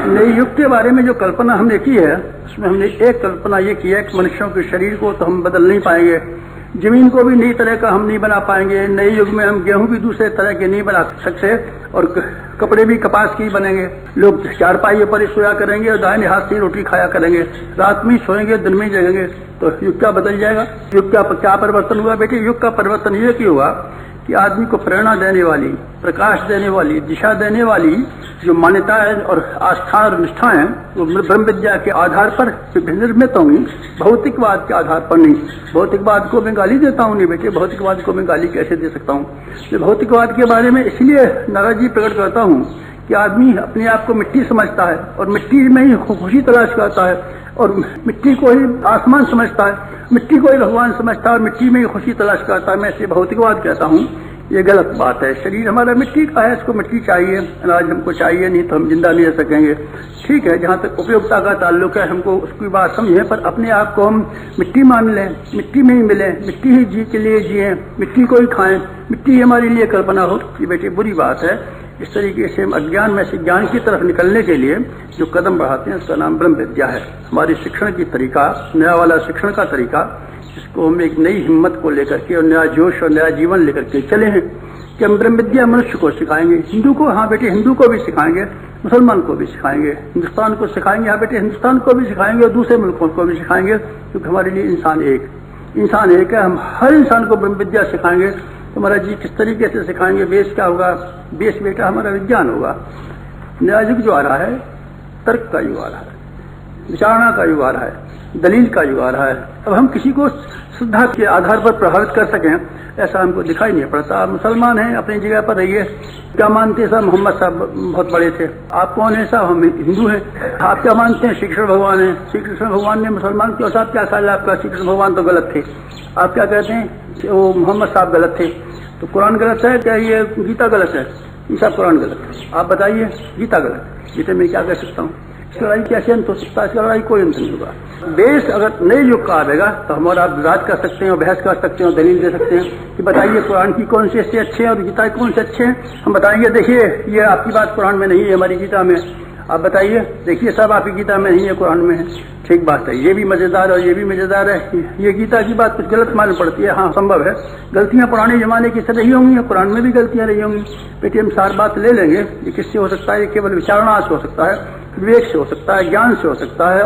नए युग के बारे में जो कल्पना हमने की है, उसमें हमने एक कल्पना ये की है कि मनुष्यों के शरीर को तो हम बदल नहीं पाएंगे, जमीन को भी नई तरह का हम नहीं बना पाएंगे। नए युग में हम गेहूं भी दूसरे तरह के नहीं बना सकते और कपड़े भी कपास के ही बनेंगे। लोग चारपाई पर ही सोया करेंगे और दाहिने हाथ से रोटी खाया करेंगे, रात में सोएंगे दिन में जगेंगे। तो युग क्या बदल जाएगा? युग क्या परिवर्तन हुआ बेटे? युग का परिवर्तन ये कि हुआ कि आदमी को प्रेरणा देने वाली, प्रकाश देने वाली, दिशा देने वाली जो मान्यताएं और आस्था और निष्ठाएं वो ब्रह्म विद्या के आधार पर निर्मित होंगी, भौतिकवाद के आधार पर नहीं। भौतिकवाद को मैं गाली देता हूँ नहीं बेटे, भौतिकवाद को मैं गाली कैसे दे सकता हूँ? मैं भौतिकवाद के बारे में इसलिए नाराजगी प्रकट करता हूँ कि आदमी अपने आप को मिट्टी समझता है और मिट्टी में ही खुशी तलाश करता है और मिट्टी को ही आसमान समझता है, मिट्टी को ही भगवान समझता है और मिट्टी में ही खुशी तलाश करता है। मैं इसे भौतिकवाद कहता हूँ, ये गलत बात है। शरीर हमारा मिट्टी का है, इसको मिट्टी चाहिए, अनाज हमको चाहिए, नहीं तो हम जिंदा नहीं रह सकेंगे। ठीक है, जहाँ तक उपयोगिता का ताल्लुक है हमको उसकी बात समझें, पर अपने आप को हम मिट्टी मान लें, मिट्टी में ही मिलें, मिट्टी ही जी के लिए जिए, मिट्टी को ही खाएं, मिट्टी हमारे लिए कल्पना हो, ये बेटी बुरी बात है। इस तरीके से हम अज्ञान में से ज्ञान की तरफ निकलने के लिए जो कदम बढ़ाते हैं उसका नाम ब्रह्म विद्या है। हमारी शिक्षण की तरीका, नया वाला शिक्षण का तरीका, इसको हम एक नई हिम्मत को लेकर के और नया जोश और नया जीवन लेकर के चले हैं कि हम ब्रह्म विद्या मनुष्य को सिखाएंगे। हिंदू को, हाँ बेटे, हिंदू को भी सिखाएंगे, मुसलमान को भी सिखाएंगे, हिंदुस्तान को सिखाएंगे, हाँ बेटे, हिंदुस्तान को भी सिखाएंगे और दूसरे मुल्कों को भी सिखाएंगे, क्योंकि हमारे लिए इंसान एक है। हम हर इंसान को ब्रह्म विद्या सिखाएंगे। तो महाराज जी किस तरीके से सिखाएंगे? बेस क्या होगा? बेस बेटा हमारा विज्ञान होगा। नया युग जो आ रहा है, तर्क का युग आ रहा है, विचारणा का युग आ रहा है, दलील का युग आ रहा है। अब हम किसी को श्रद्धा के आधार पर प्रभावित कर सकें ऐसा हमको दिखाई नहीं पड़ता। आप मुसलमान हैं, अपनी जगह पर रहिए। क्या मानते हैं साहब? मोहम्मद साहब बहुत बड़े थे। आप कौन है साहब? हम हिंदू हैं। आप क्या मानते हैं? श्री कृष्ण भगवान है। श्री कृष्ण भगवान ने मुसलमान क्यों? साहब क्या ख्याल है आपका? श्री कृष्ण भगवान तो गलत थे। आप क्या कहते हैं? वो मोहम्मद साहब गलत थे। तो कुरान गलत है क्या? ये गीता गलत है? ये सब कुरान गलत है। आप बताइए, गीता गलत है, गीता में क्या कह सकता हूँ? इसकी लड़ाई कैसे अंत हो सकता है? इसकी लड़ाई कोई अंत नहीं होगा। देश अगर नए युग का आएगा तो हम और आप विवाद कर सकते हैं और बहस कर सकते हैं और दलील दे सकते हैं कि बताइए कुरान की कौन से हिस्से अच्छे हैं और गीता के कौन से अच्छे हैं। हम बताएंगे देखिए ये आपकी बात कुरान में नहीं है, हमारी गीता में। आप बताइए, देखिए सब आपकी गीता में नहीं है, कुरान में है। ठीक बात है, ये भी मजेदार और ये भी मजेदार है। ये गीता की बात कुछ गलत मालूम पड़ती है। हाँ, संभव है, गलतियां पुराने जमाने की से रही होंगी, कुरान में भी गलतियां रही होंगी। बेटे हम सार बात ले लेंगे। ये किससे हो सकता है? ये केवल विचारणा से हो सकता है, विवेक से हो सकता है, ज्ञान से हो सकता है।